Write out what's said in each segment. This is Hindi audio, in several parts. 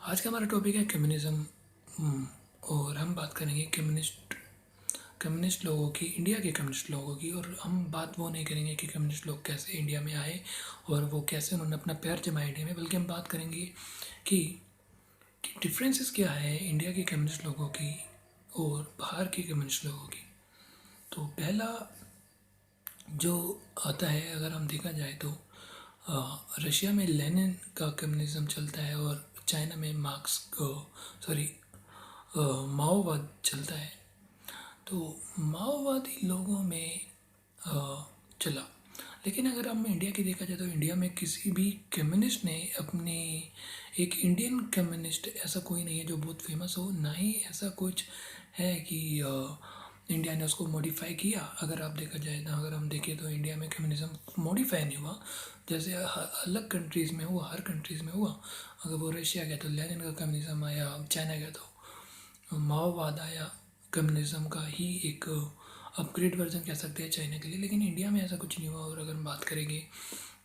आज का हमारा टॉपिक है कम्युनिज्म। और हम बात करेंगे कम्युनिस्ट लोगों की, इंडिया के कम्युनिस्ट लोगों की। और हम बात वो नहीं करेंगे कि कम्युनिस्ट लोग कैसे इंडिया में आए और वो कैसे उन्होंने अपना पैर जमाया इंडिया में, बल्कि हम बात करेंगे कि डिफरेंसेस क्या है इंडिया के कम्युनिस्ट लोगों की और बाहर के कम्युनिस्ट लोगों की। तो पहला जो आता है, अगर हम देखा जाए तो रशिया में लेनिन का कम्युनिज्म चलता है और चाइना में माओवाद चलता है। तो माओवादी लोगों में चला। लेकिन अगर हम इंडिया की देखा जाए तो इंडिया में किसी भी कम्युनिस्ट ने अपने, एक इंडियन कम्युनिस्ट ऐसा कोई नहीं है जो बहुत फेमस हो, ना ही ऐसा कुछ है कि इंडिया ने उसको मॉडिफाई किया। अगर आप देखा जाए ना, अगर हम देखें तो इंडिया में कम्युनिज्म मॉडिफाई नहीं हुआ, जैसे अलग कंट्रीज़ में हुआ, हर कंट्रीज़ में हुआ। अगर वो रशिया गया तो लेनिन का कम्युनिज्म आया, चाइना गया तो माओवाद आया। कम्युनिज्म का ही एक अपग्रेड वर्जन कह सकते हैं चाइना के लिए। लेकिन इंडिया में ऐसा कुछ नहीं हुआ। और अगर हम बात करेंगे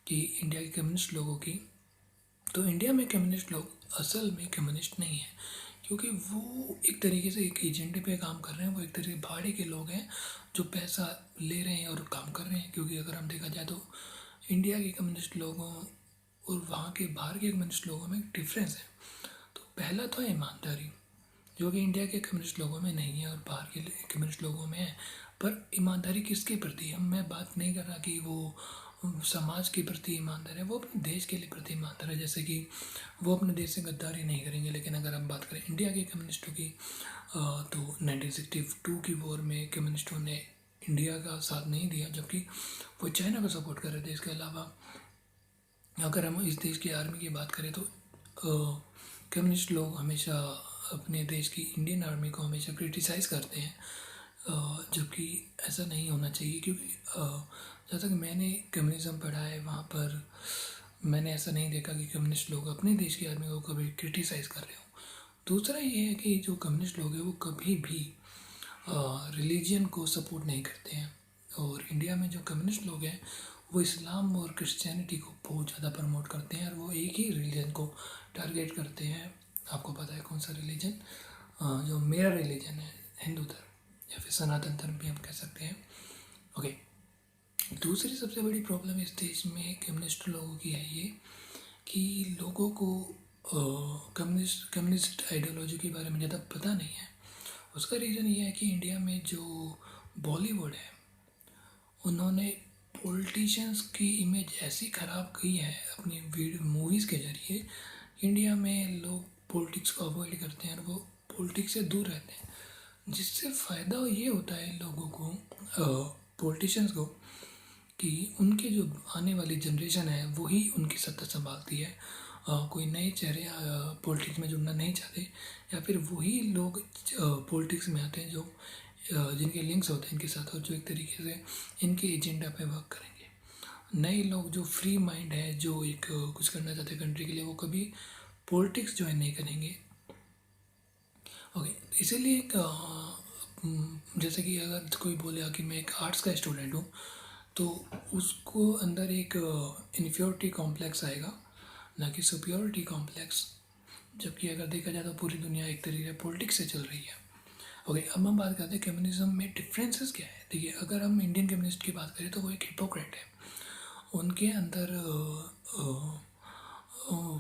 कि इंडिया के कम्युनिस्ट लोगों की, तो इंडिया में कम्युनिस्ट लोग असल में कम्युनिस्ट नहीं है, क्योंकि वो एक तरीके से एक एजेंडे पे काम कर रहे हैं। वो एक तरीके भाड़े के लोग हैं जो पैसा ले रहे हैं और काम कर रहे हैं। क्योंकि अगर हम देखा जाए तो इंडिया के कम्युनिस्ट लोगों और वहाँ के बाहर के कम्युनिस्ट लोगों में डिफरेंस है। तो पहला तो है ईमानदारी, जो कि इंडिया के कम्युनिस्ट लोगों में नहीं है और बाहर के कम्युनिस्ट लोगों में है। पर ईमानदारी किसके प्रति है? मैं बात नहीं कर रहा कि वो समाज के प्रति ईमानदार है, वो अपने देश के लिए प्रति ईमानदार है। जैसे कि वो अपने देश से गद्दारी नहीं करेंगे। लेकिन अगर हम बात करें इंडिया के कम्युनिस्टों की, तो 1962 की वॉर में कम्युनिस्टों ने इंडिया का साथ नहीं दिया, जबकि वो चाइना को सपोर्ट कर रहे थे। इसके अलावा अगर हम इस देश की आर्मी की बात करें तो कम्युनिस्ट लोग हमेशा अपने देश की इंडियन आर्मी को हमेशा क्रिटिसाइज़ करते हैं, जबकि ऐसा नहीं होना चाहिए। क्योंकि जहाँ तक मैंने कम्युनिज़्म पढ़ा है, वहाँ पर मैंने ऐसा नहीं देखा कि कम्युनिस्ट लोग अपने देश की आर्मी को कभी क्रिटिसाइज़ कर रहे हो। दूसरा ये है कि जो कम्युनिस्ट लोग हैं वो कभी भी रिलीजन को सपोर्ट नहीं करते हैं। और इंडिया में जो कम्युनिस्ट लोग हैं वो इस्लाम और क्रिश्चियनिटी को बहुत ज़्यादा प्रमोट करते हैं और वो एक ही रिलीजन को टारगेट करते हैं। आपको पता है कौन सा रिलीजन? जो मेरा रिलीजन है, हिंदू धर्म या फिर सनातन धर्म भी हम कह सकते हैं। ओके। दूसरी सबसे बड़ी प्रॉब्लम इस देश में कम्युनिस्ट लोगों की है ये कि लोगों को कम्युनिस्ट आइडियोलॉजी के बारे में ज़्यादा पता नहीं है। उसका रीज़न ये है कि इंडिया में जो बॉलीवुड है, उन्होंने पॉलिटिशियंस की इमेज ऐसी ख़राब की है अपनी वीडियो मूवीज़ के ज़रिए। इंडिया में लोग पॉलिटिक्स को अवॉइड करते हैं और वो पॉलिटिक्स से दूर रहते हैं, जिससे फ़ायदा ये होता है लोगों को, पॉलिटिशियंस को, कि उनके जो आने वाली जनरेशन है वही उनकी सत्ता संभालती है। कोई नए चेहरे पॉलिटिक्स में जुड़ना नहीं चाहते, या फिर वही लोग पॉलिटिक्स में आते हैं जो जिनके लिंक्स होते हैं इनके साथ, और जो एक तरीके से इनके एजेंडा पे वर्क करेंगे। नए लोग जो फ्री माइंड है, जो एक कुछ करना चाहते हैं कंट्री के लिए, वो कभी पॉलिटिक्स ज्वाइन नहीं करेंगे। ओके। इसीलिए जैसे कि अगर कोई बोलेगा कि मैं एक आर्ट्स का स्टूडेंट हूँ, तो उसको अंदर एक इन्फ्योरिटी कॉम्प्लेक्स आएगा, ना कि सुपियोरिटी कॉम्प्लेक्स। जबकि अगर देखा जाए तो पूरी दुनिया एक तरीके से पॉलिटिक्स से चल रही है। ओके, अब हम बात करते हैं कम्युनिज्म में डिफरेंसेस क्या है। देखिए, अगर हम इंडियन कम्युनिस्ट की बात करें तो वो एक हिपोक्रेट है। उनके अंदर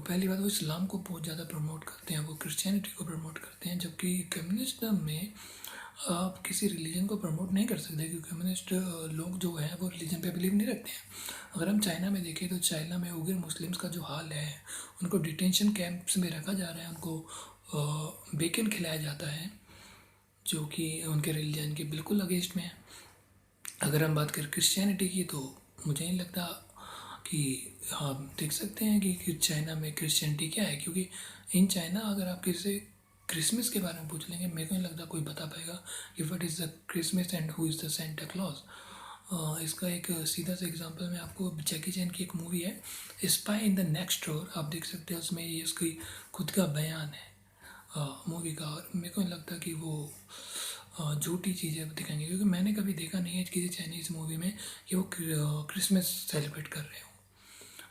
पहली बात, वो इस्लाम को बहुत ज़्यादा प्रमोट करते हैं, वो क्रिश्चियनिटी को प्रमोट करते हैं। जबकि कम्युनिज्म में आप किसी रिलीजन को प्रमोट नहीं कर सकते, क्योंकि कम्युनिस्ट लोग जो हैं वो रिलीजन पे बिलीव नहीं रखते हैं। अगर हम चाइना में देखें तो चाइना में उइगर मुस्लिम्स का जो हाल है, उनको डिटेंशन कैंप्स में रखा जा रहा है, उनको बेकन खिलाया जाता है, जो कि उनके रिलीजन के बिल्कुल अगेंस्ट में है। अगर हम बात करें क्रिश्चियनिटी की, तो मुझे नहीं लगता कि हम देख सकते हैं कि चाइना में क्रिश्चियनिटी क्या है। क्योंकि इन चाइना अगर आप किसी से क्रिसमस के बारे में पूछ लेंगे, मेरे को नहीं लगता कोई बता पाएगा कि what is the Christmas and who is the Santa Claus. इसका एक सीधा सा एग्जांपल मैं आपको, जैकी चैन की एक मूवी है spy in the next door, आप देख सकते हैं। उसमें ये उसकी खुद का बयान है मूवी का, और मेरे को नहीं लगता कि वो झूठी चीज़ें दिखाएंगे, क्योंकि मैंने कभी देखा नहीं है किसी चाइनीज़ मूवी में कि वो क्रिसमस सेलिब्रेट कर रहे हो।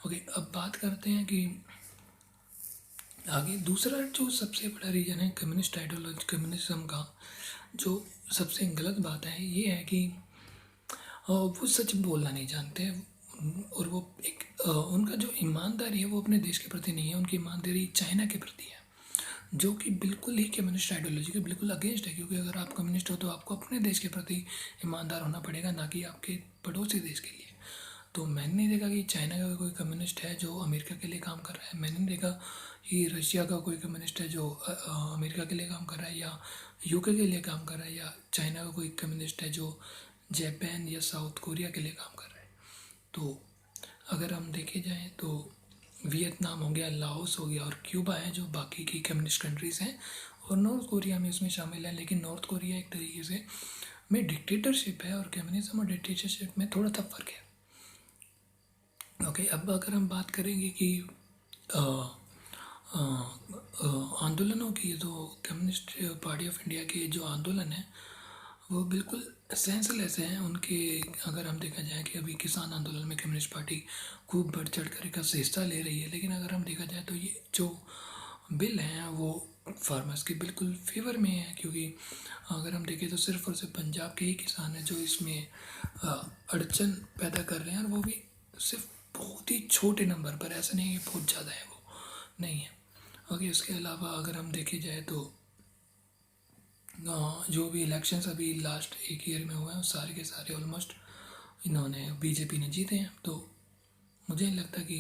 ओके, अब बात करते हैं कि आगे दूसरा जो सबसे बड़ा रीज़न है कम्युनिस्ट आइडियोलॉजी कम्युनिज्म का, जो सबसे गलत बात है ये है कि वो सच बोलना नहीं जानते और वो एक उनका जो ईमानदारी है वो अपने देश के प्रति नहीं है, उनकी ईमानदारी चाइना के प्रति है, जो कि बिल्कुल ही कम्युनिस्ट आइडियोलॉजी के बिल्कुल अगेंस्ट है। क्योंकि अगर आप कम्युनिस्ट हो तो आपको अपने देश के प्रति ईमानदार होना पड़ेगा, ना कि आपके पड़ोसी देश के लिए। तो मैंने नहीं देखा कि चाइना का कोई कम्युनिस्ट है जो अमेरिका के लिए काम कर रहा है, मैंने नहीं देखा कि रशिया का कोई कम्युनिस्ट है जो अमेरिका के लिए काम कर रहा है या यूके के लिए काम कर रहा है, या चाइना का कोई कम्युनिस्ट है जो जापान या साउथ कोरिया के लिए काम कर रहा है। तो अगर हम देखे जाएं तो वियतनाम हो गया, लाओस हो गया और क्यूबा है जो बाकी की कम्युनिस्ट कंट्रीज़ हैं, और नॉर्थ कोरिया में इसमें शामिल है। लेकिन नॉर्थ कोरिया एक तरीके से में डिक्टेटरशिप है और कम्युनिज्म और डिक्टेटरशिप में थोड़ा सा फर्क है। ओके, अब अगर हम बात करेंगे कि आंदोलनों की, तो कम्युनिस्ट पार्टी ऑफ इंडिया के जो आंदोलन है वो बिल्कुल सेंसलेस हैं उनके। अगर हम देखा जाए कि अभी किसान आंदोलन में कम्युनिस्ट पार्टी खूब बढ़ चढ़ कर का हिस्सा ले रही है, लेकिन अगर हम देखा जाए तो ये जो बिल हैं वो फार्मर्स के बिल्कुल फेवर में है। क्योंकि अगर हम देखें तो सिर्फ और सिर्फ पंजाब के ही किसान हैं जो इसमें अड़चन पैदा कर रहे हैं, और वो भी सिर्फ बहुत ही छोटे नंबर पर, ऐसा नहीं है कि बहुत ज़्यादा है, वो नहीं है। ओके, इसके अलावा अगर हम देखे जाए तो जो भी इलेक्शंस अभी लास्ट एक ईयर में हुए हैं सारे के सारे ऑलमोस्ट इन्होंने बीजेपी ने जीते हैं। तो मुझे नहीं लगता कि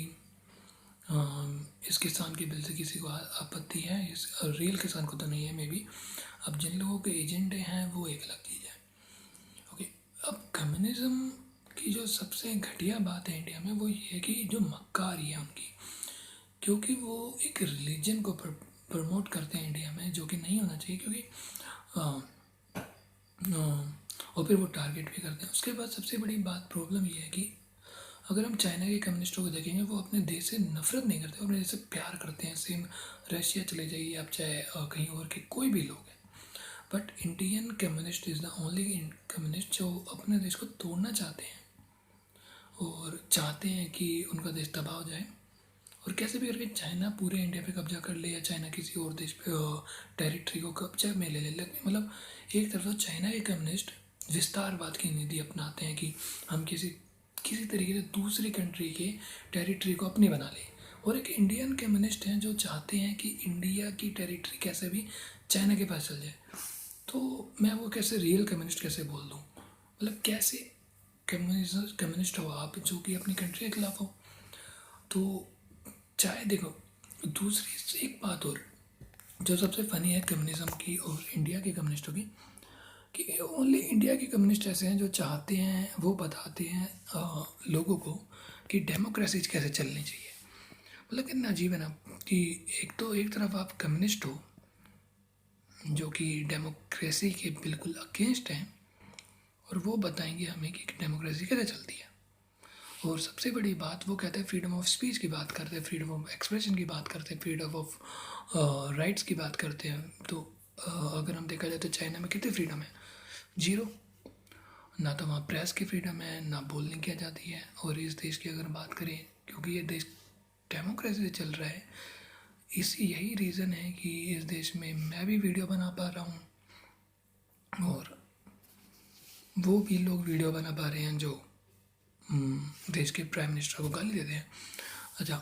इस किसान के बिल से किसी को आपत्ति है, इस रियल किसान को तो नहीं है मे बी। अब जिन लोगों के एजेंडे हैं वो एक अलग चीज़ है। ओके, अब कम्युनिज्म की जो सबसे घटिया बात है इंडिया में वो ये है कि जो मक्कारी है उनकी, क्योंकि वो एक रिलीजन को प्रमोट करते हैं इंडिया में, जो कि नहीं होना चाहिए। क्योंकि और फिर वो टारगेट भी करते हैं। उसके बाद सबसे बड़ी बात प्रॉब्लम ये है कि अगर हम चाइना के कम्युनिस्टों को देखेंगे वो अपने देश से नफरत नहीं करते, अपने देश से प्यार करते हैं। सेम रशिया चले जाइए आप, चाहे कहीं और के कोई भी लोग हैं। But Indian communist is the only communist जो अपने देश को तोड़ना चाहते हैं और चाहते हैं कि उनका देश तबाह हो जाए, और कैसे भी करके चाइना पूरे इंडिया पे कब्जा कर ले या चाइना किसी और देश पे टेरिटरी को कब्जा में ले ले। मतलब एक तरफ तो चाइना के कम्युनिस्ट विस्तारवाद की नीति अपनाते हैं कि हम किसी किसी तरीके से दूसरी कंट्री के टेरिटरी को अपनी बना लें, और एक इंडियन कम्युनिस्ट हैं जो चाहते हैं कि इंडिया की टेरिटरी कैसे भी चाइना के पास चल जाए। तो मैं वो कैसे रियल कम्युनिस्ट कैसे बोल दूँ, मतलब कैसे कम्युनिस्ट हो आप जो कि अपनी कंट्री के खिलाफ हो। तो चाहे देखो, दूसरी एक बात और जो सबसे फनी है कम्युनिज्म की और इंडिया के कम्युनिस्टों की, कि ओनली इंडिया के कम्युनिस्ट ऐसे हैं जो चाहते हैं, वो बताते हैं लोगों को कि डेमोक्रेसी कैसे चलनी चाहिए। मतलब कितना अजीब है ना कि एक तो एक तरफ आप कम्युनिस्ट हो जो कि डेमोक्रेसी के बिल्कुल अगेंस्ट हैं, और वो बताएंगे हमें कि डेमोक्रेसी कैसे चलती है। और सबसे बड़ी बात वो कहते हैं फ्रीडम ऑफ स्पीच की बात करते हैं, फ्रीडम ऑफ एक्सप्रेशन की बात करते हैं, फ्रीडम ऑफ राइट्स की बात करते हैं। तो अगर हम देखा जाए तो चाइना में कितनी फ्रीडम है, जीरो। ना तो वहाँ प्रेस की फ्रीडम है, ना बोलने की आज़ादी है। और इस देश की अगर बात करें, क्योंकि ये देश डेमोक्रेसी से चल रहा है, इसी यही रीज़न है कि इस देश में मैं भी वीडियो बना पा रहा हूँ और वो भी लोग वीडियो बना पा रहे हैं जो देश के प्राइम मिनिस्टर को गाली देते हैं। अच्छा,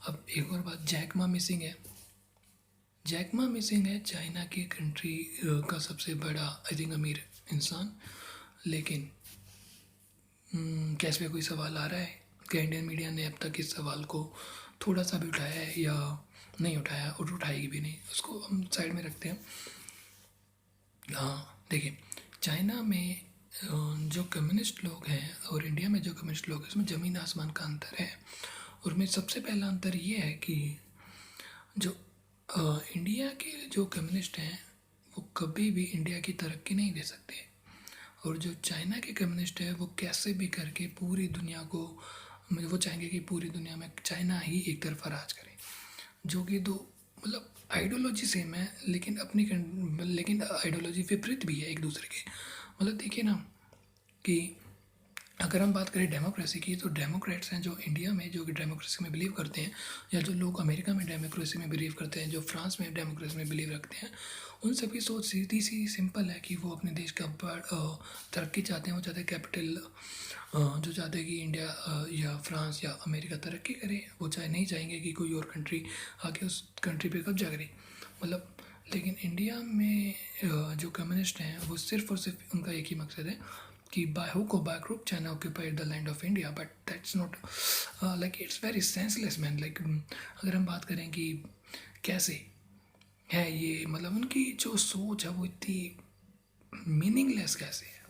अब एक और बात, जैक मा मिसिंग है। जैक मा मिसिंग है चाइना की कंट्री का सबसे बड़ा आई थिंक अमीर इंसान। लेकिन क्या इस पर कोई सवाल आ रहा है? क्या इंडियन मीडिया ने अब तक इस सवाल को थोड़ा सा भी उठाया है या नहीं उठाया, और उठाएगी भी नहीं, उसको हम साइड में रखते हैं। हाँ देखिए, चाइना में जो कम्युनिस्ट लोग हैं और इंडिया में जो कम्युनिस्ट लोग हैं उसमें ज़मीन आसमान का अंतर है। और में सबसे पहला अंतर ये है कि जो इंडिया के जो कम्युनिस्ट हैं वो कभी भी इंडिया की तरक्की नहीं दे सकते, और जो चाइना के कम्युनिस्ट है वो कैसे भी करके पूरी दुनिया को, वो चाहेंगे कि पूरी दुनिया में चाइना ही एक तरफा राज करे। जो कि दो मतलब आइडियोलॉजी सेम है लेकिन लेकिन आइडियोलॉजी विपरीत भी है एक दूसरे के। मतलब देखिए ना कि अगर हम बात करें डेमोक्रेसी की, तो डेमोक्रेट्स हैं जो इंडिया में, जो कि डेमोक्रेसी में बिलीव करते हैं, या जो लोग अमेरिका में डेमोक्रेसी में बिलीव करते हैं, जो फ्रांस में डेमोक्रेसी में बिलीव रखते हैं, उन सबकी सोच सीधी सी सिंपल है कि वो अपने देश का तरक्की चाहते हैं। वो चाहते हैं कैपिटल, जो चाहते हैं कि इंडिया या फ्रांस या अमेरिका तरक्की करे। वो नहीं चाहेंगे कि कोई और कंट्री आके उस कंट्री पे कब्जा करे, मतलब। लेकिन इंडिया में जो कम्युनिस्ट हैं, वो सिर्फ और सिर्फ उनका एक ही मकसद है कि by hook or by crook China occupied the land of India, but that's not like it's very senseless man, like अगर हम बात करें कि कैसे है ये, मतलब उनकी जो सोच है वो इतनी मीनिंगलेस कैसे है।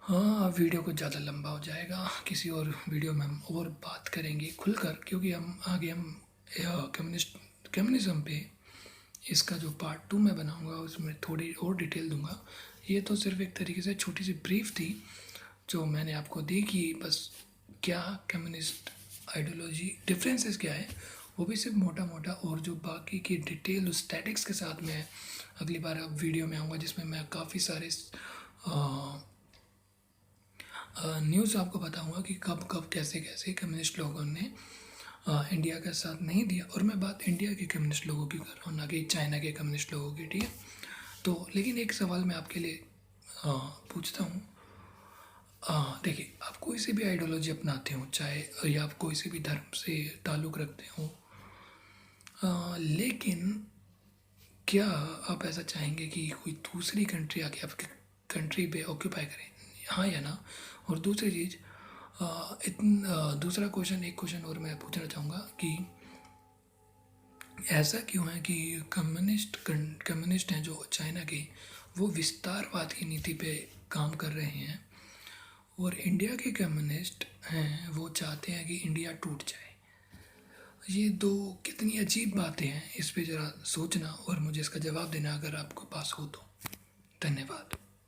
हाँ, वीडियो कुछ ज़्यादा लंबा हो जाएगा, किसी और वीडियो में हम और बात करेंगे खुलकर, क्योंकि हम आगे कम्युनिज्म पे इसका जो पार्ट 2 मैं बनाऊंगा उसमें थोड़ी और डिटेल दूंगा। ये तो सिर्फ एक तरीके से छोटी सी ब्रीफ थी जो मैंने आपको दी कि बस क्या कम्युनिस्ट आइडियोलॉजी डिफरेंसेस क्या है, वो भी सिर्फ मोटा मोटा, और जो बाकी की डिटेल स्टैटिक्स के साथ मैं अगली बार अब वीडियो में आऊँगा, जिसमें मैं काफ़ी सारे न्यूज़ आपको बताऊँगा कि कब कब कैसे कैसे कम्युनिस्ट लोगों ने इंडिया का साथ नहीं दिया। और मैं बात इंडिया के कम्युनिस्ट लोगों की कर रहा हूँ, ना कि चाइना के कम्युनिस्ट लोगों की, ठीक है। तो लेकिन एक सवाल मैं आपके लिए पूछता हूँ। देखिए, आप कोई सी भी आइडियोलॉजी अपनाते हो, चाहे या आप कोई से भी धर्म से ताल्लुक़ रखते हो, लेकिन क्या आप ऐसा चाहेंगे कि कोई दूसरी कंट्री आके आपके कंट्री पे ऑक्यूपाई करे, हाँ या ना? और दूसरी चीज़, दूसरा क्वेश्चन, एक क्वेश्चन और मैं पूछना चाहूँगा कि ऐसा क्यों है कि कम्युनिस्ट हैं जो चाइना के, वो विस्तारवाद की नीति पे काम कर रहे हैं, और इंडिया के कम्युनिस्ट हैं वो चाहते हैं कि इंडिया टूट जाए। ये दो कितनी अजीब बातें हैं, इस पे ज़रा सोचना और मुझे इसका जवाब देना अगर आपको पास हो तो। धन्यवाद।